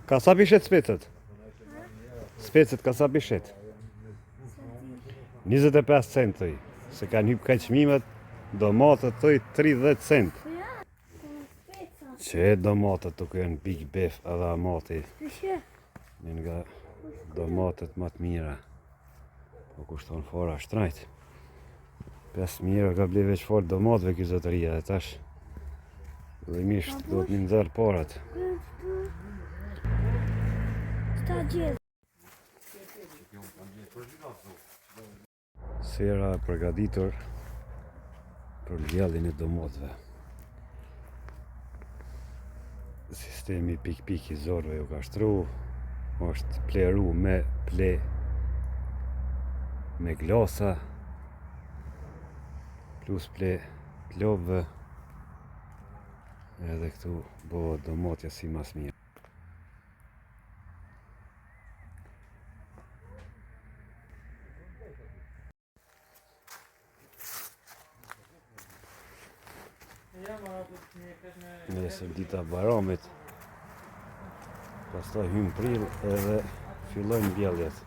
Ka sa pishet specët? Specët ka sa pishet? 25 cent tëj. Se kanë hyp kaq çmimet, domatët tëj 30 cent. Që domatët të janë big beef edhe amati. Një nga domatët më të mira. Po kushton fora shtrajt. 5.000 euro ka ble veç fort domatëve kjo zotëria dhe tash vërimisht do të një nxerr parat. Sera e përgatitur për lgjellin e domatëve. Sistemi pik-pik i zorëve ju ka shtru, është pleru me ple, me glasa, plus ple lobëve, edhe këtu bëhet domatja si mas mirë. Nesër dita Baramit, pastaj hym prill edhe fillojnë mbjelljet.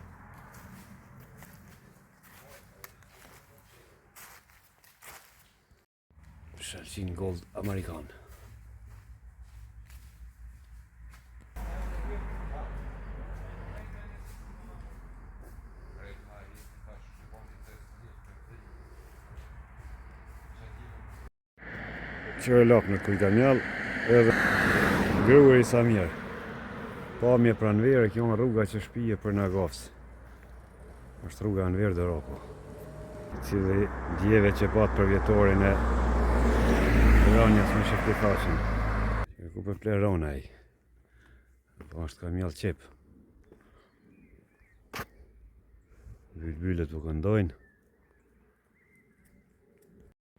Shalqin Gold Amerikan. Qërë lakë në Kujkamjall edhe Grueri Samir. Pamje pranverë, kjo në rruga që shpije për Nagafs. Është rruga në verë dhe Roko. Cili djeve që patë për vjetorin e Ronjas me shëfti fashin. Ku për ple Rona i. Po është Kamjall qep. Byllët u këndojnë.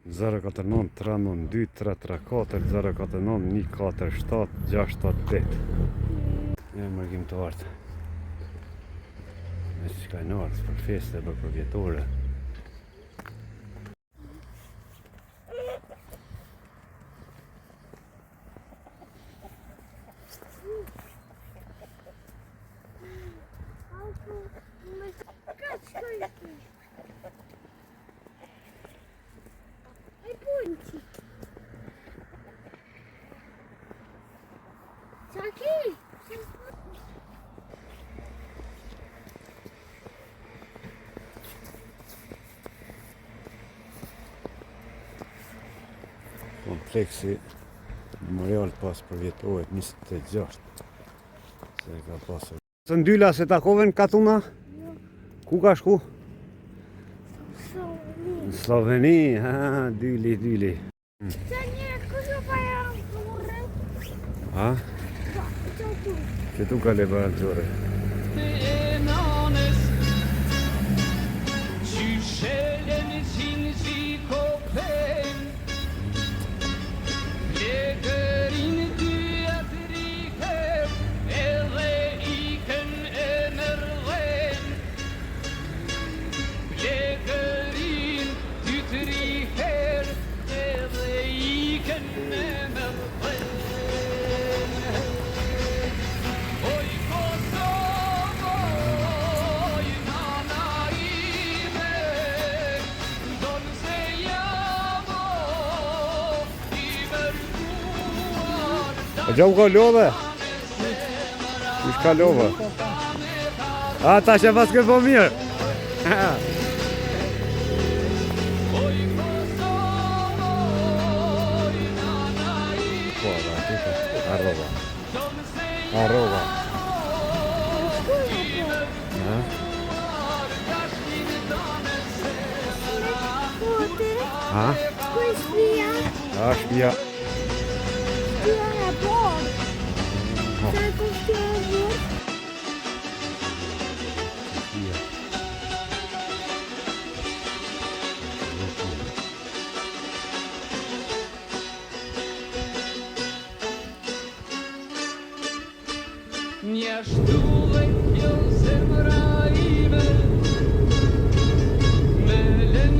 049 392 334 049 147 678. E mërgjim të artë. Me që ka në artë për feste, për vjetore. Kompleksi memorial pas përvjetohet 26. Se ka pasur. Të ndyla se takoven katuna? Ku ka shku? Në Sloveni, dyli. Ha? Që tu ka le balancore. A gja u ka love? Ish ka love? A, ta që pas këtë po mirë? Po, da, tita, arroba. Ha? Ha, shpia. Nie sztułek ją zemraimy, mylem,